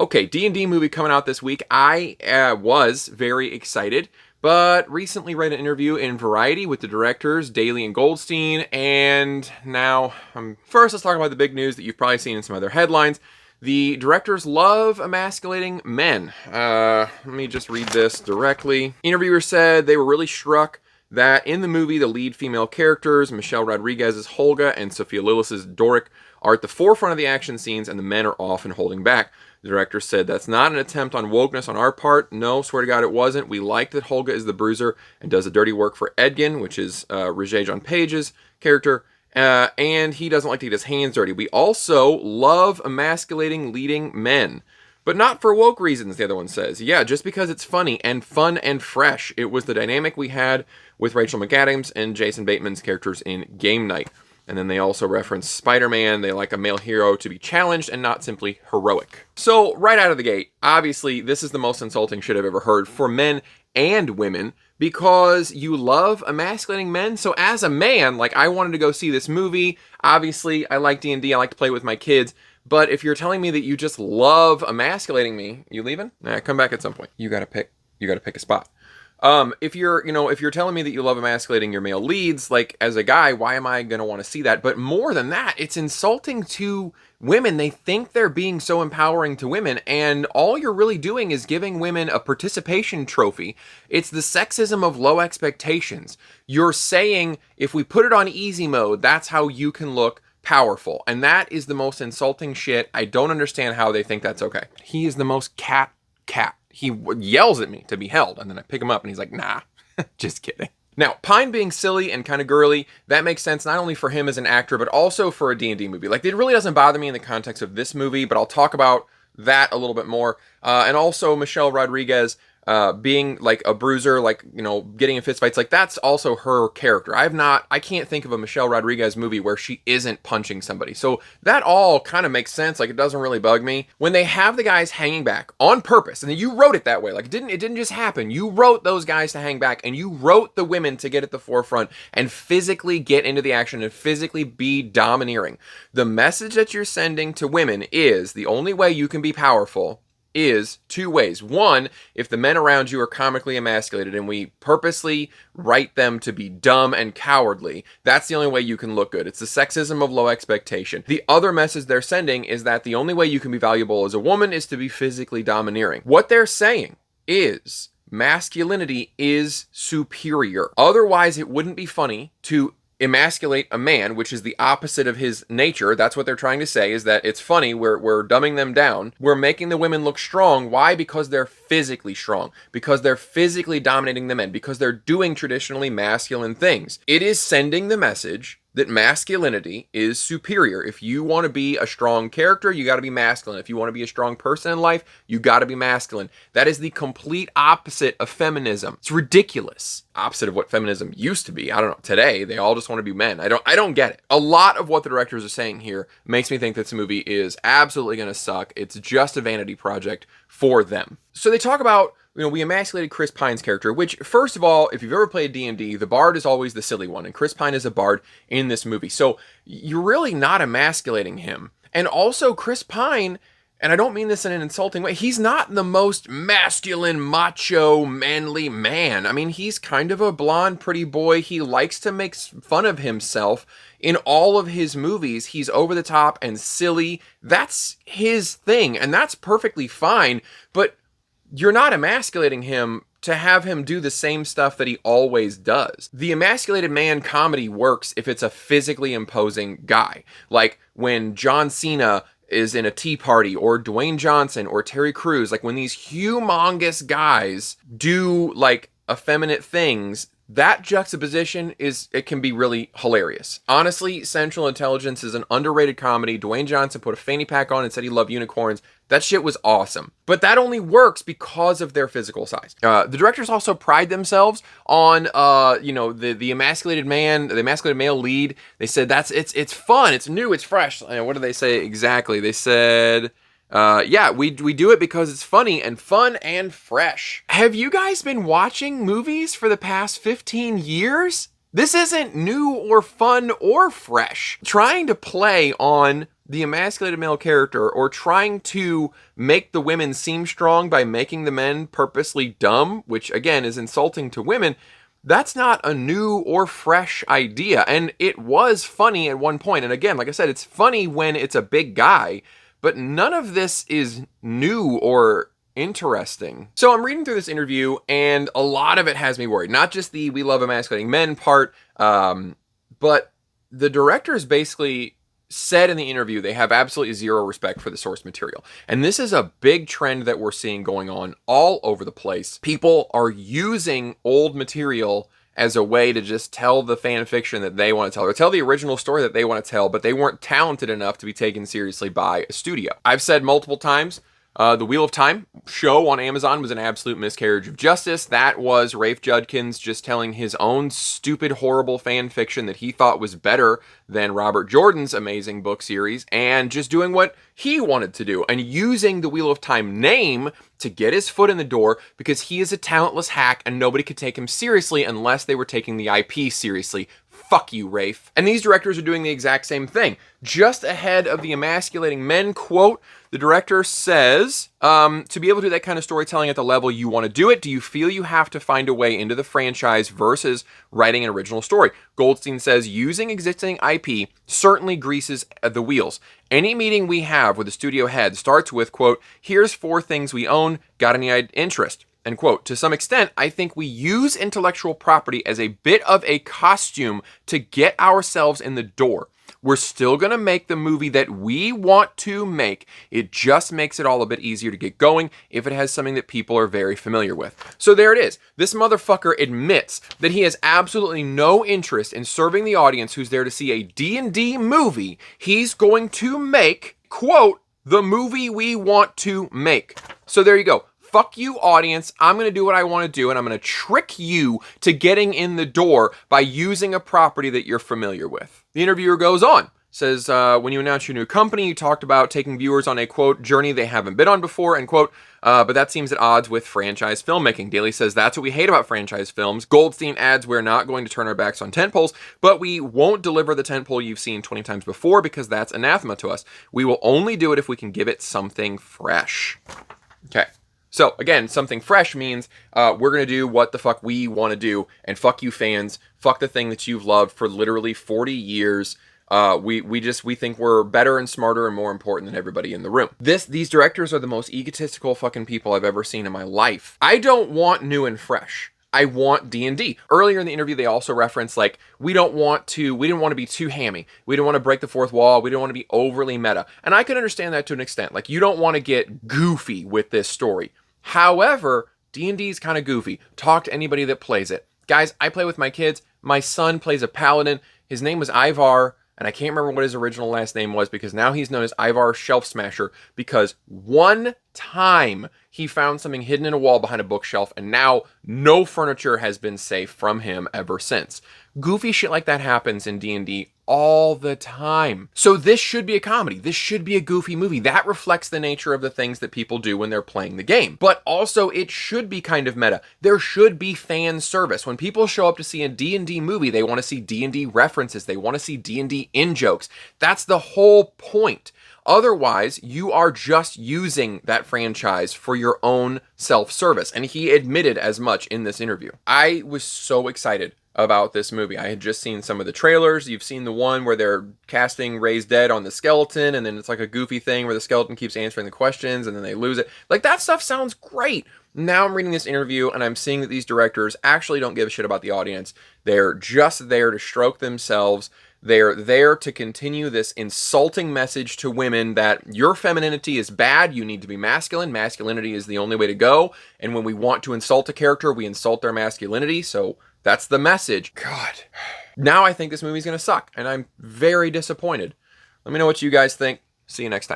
Okay, D&D movie coming out this week. I was very excited, but recently read an interview in Variety with the directors, Daly and Goldstein, and now, first let's talk about the big news that you've probably seen in some other headlines. The directors love emasculating men. Let me just read this directly. Interviewers said they were really struck that in the movie, the lead female characters, Michelle Rodriguez's Holga and Sophia Lillis's Doric, are at the forefront of the action scenes and the men are often holding back. The director said, "That's not an attempt on wokeness on our part. No, swear to God, it wasn't. We like that Holga is the bruiser and does the dirty work for Edgin, which is Regé-Jean Page's character, and he doesn't like to get his hands dirty. We also love emasculating leading men. But not for woke reasons," the other one says. "Yeah, just because it's funny and fun and fresh. It was the dynamic we had with Rachel McAdams and Jason Bateman's characters in Game Night." And then they also reference Spider-Man. They like a male hero to be challenged and not simply heroic. So right out of the gate, obviously this is the most insulting shit I've ever heard for men and women, because you love emasculating men. So as a man, like, I wanted to go see this movie. Obviously, I like D&D. I like to play with my kids. But if you're telling me that you just love emasculating me, you leaving? Nah, come back at some point. You gotta pick a spot. If you're telling me that you love emasculating your male leads, like, as a guy, why am I going to want to see that? But more than that, it's insulting to women. They think they're being so empowering to women, and all you're really doing is giving women a participation trophy. It's the sexism of low expectations. You're saying, if we put it on easy mode, that's how you can look powerful. And that is the most insulting shit. I don't understand how they think that's okay. He is the most cat. He yells at me to be held, and then I pick him up and he's like, nah, just kidding. Now, Pine being silly and kind of girly, that makes sense not only for him as an actor, but also for a D&D movie. Like, it really doesn't bother me in the context of this movie, but I'll talk about that a little bit more. And also Michelle Rodriguez being like a bruiser, like, getting in fistfights, like, that's also her character. I can't think of a Michelle Rodriguez movie where she isn't punching somebody. So that all kind of makes sense. Like, it doesn't really bug me. When they have the guys hanging back on purpose, and you wrote it that way, like, it didn't just happen. You wrote those guys to hang back, and you wrote the women to get at the forefront and physically get into the action and physically be domineering. The message that you're sending to women is the only way you can be powerful is two ways. One, if the men around you are comically emasculated and we purposely write them to be dumb and cowardly, that's the only way you can look good. It's the sexism of low expectation. The other message they're sending is that the only way you can be valuable as a woman is to be physically domineering. What they're saying is masculinity is superior. Otherwise, it wouldn't be funny to emasculate a man, which is the opposite of his nature. That's what they're trying to say, is that it's funny. We're dumbing them down. We're making the women look strong. Why? Because they're physically strong. Because they're physically dominating the men. Because they're doing traditionally masculine things. It is sending the message that masculinity is superior. If you want to be a strong character, you got to be masculine. If you want to be a strong person in life, you got to be masculine. That is the complete opposite of feminism. It's ridiculous. Opposite of what feminism used to be. I don't know. Today, they all just want to be men. I don't get it. A lot of what the directors are saying here makes me think this movie is absolutely going to suck. It's just a vanity project for them. So they talk about, we emasculated Chris Pine's character, which, first of all, if you've ever played D&D, the bard is always the silly one, and Chris Pine is a bard in this movie. So you're really not emasculating him. And also, Chris Pine, and I don't mean this in an insulting way, he's not the most masculine, macho, manly man. I mean, he's kind of a blonde, pretty boy. He likes to make fun of himself. In all of his movies, he's over the top and silly. That's his thing, and that's perfectly fine. But you're not emasculating him to have him do the same stuff that he always does. The emasculated man comedy works if it's a physically imposing guy. Like when John Cena is in a Tea Party, or Dwayne Johnson, or Terry Crews, like when these humongous guys do like effeminate things, that juxtaposition it can be really hilarious. Honestly, Central Intelligence is an underrated comedy. Dwayne Johnson put a fanny pack on and said he loved unicorns. That shit was awesome. But that only works because of their physical size. The directors also pride themselves on, the emasculated man, the emasculated male lead. They said it's fun, it's new, it's fresh. What did they say exactly? They said, we do it because it's funny and fun and fresh. Have you guys been watching movies for the past 15 years? This isn't new or fun or fresh. Trying to play on the emasculated male character or trying to make the women seem strong by making the men purposely dumb, which again is insulting to women, that's not a new or fresh idea. And it was funny at one point. And again, like I said, it's funny when it's a big guy, but none of this is new or interesting. So I'm reading through this interview and a lot of it has me worried. Not just the "we love emasculating men" part, but the directors basically said in the interview they have absolutely zero respect for the source material. And this is a big trend that we're seeing going on all over the place. People are using old material as a way to just tell the fan fiction that they want to tell, or tell the original story that they want to tell, but they weren't talented enough to be taken seriously by a studio. I've said multiple times, the Wheel of Time show on Amazon was an absolute miscarriage of justice. That was Rafe Judkins just telling his own stupid, horrible fan fiction that he thought was better than Robert Jordan's amazing book series, and just doing what he wanted to do, and using the Wheel of Time name to get his foot in the door because he is a talentless hack and nobody could take him seriously unless they were taking the IP seriously. Fuck you, Rafe. And these directors are doing the exact same thing. Just ahead of the emasculating men quote, the director says, to be able to do that kind of storytelling at the level you want to do it, do you feel you have to find a way into the franchise versus writing an original story? Goldstein says, using existing IP certainly greases the wheels. Any meeting we have with the studio head starts with, quote, here's 4 things we own, got any interest? End quote. To some extent, I think we use intellectual property as a bit of a costume to get ourselves in the door. We're still going to make the movie that we want to make. It just makes it all a bit easier to get going if it has something that people are very familiar with. So there it is. This motherfucker admits that he has absolutely no interest in serving the audience who's there to see a D&D movie. He's going to make, quote, the movie we want to make. So there you go. Fuck you, audience. I'm going to do what I want to do, and I'm going to trick you to getting in the door by using a property that you're familiar with. The interviewer goes on, says, when you announced your new company, you talked about taking viewers on a, quote, journey they haven't been on before, end quote, but that seems at odds with franchise filmmaking. Daly says, that's what we hate about franchise films. Goldstein adds, we're not going to turn our backs on tentpoles, but we won't deliver the tentpole you've seen 20 times before because that's anathema to us. We will only do it if we can give it something fresh. Okay. So, again, something fresh means we're going to do what the fuck we want to do, and fuck you fans, fuck the thing that you've loved for literally 40 years. We think we're better and smarter and more important than everybody in the room. These directors are the most egotistical fucking people I've ever seen in my life. I don't want new and fresh. I want D&D. Earlier in the interview, they also referenced, like, we didn't want to be too hammy. We didn't want to break the fourth wall. We didn't want to be overly meta. And I can understand that to an extent. Like, you don't want to get goofy with this story. However, D&D is kind of goofy. Talk to anybody that plays it. Guys, I play with my kids. My son plays a paladin. His name was Ivar, and I can't remember what his original last name was because now he's known as Ivar Shelf Smasher because one time he found something hidden in a wall behind a bookshelf, and now no furniture has been safe from him ever since. Goofy shit like that happens in D&D all the time. So this should be a comedy. This should be a goofy movie. That reflects the nature of the things that people do when they're playing the game. But also, it should be kind of meta. There should be fan service. When people show up to see a D&D movie, they want to see D&D references. They want to see D&D in-jokes. That's the whole point. Otherwise, you are just using that franchise for your own self-service. And he admitted as much in this interview. I was so excited about this movie. I had just seen some of the trailers. You've seen the one where they're casting Raised Dead on the skeleton, and then it's like a goofy thing where the skeleton keeps answering the questions, and then they lose it. Like, that stuff sounds great. Now I'm reading this interview, and I'm seeing that these directors actually don't give a shit about the audience. They're just there to stroke themselves. They're there to continue this insulting message to women that your femininity is bad, you need to be masculine, masculinity is the only way to go, and when we want to insult a character, we insult their masculinity, so that's the message. God. Now I think this movie's gonna suck, and I'm very disappointed. Let me know what you guys think. See you next time.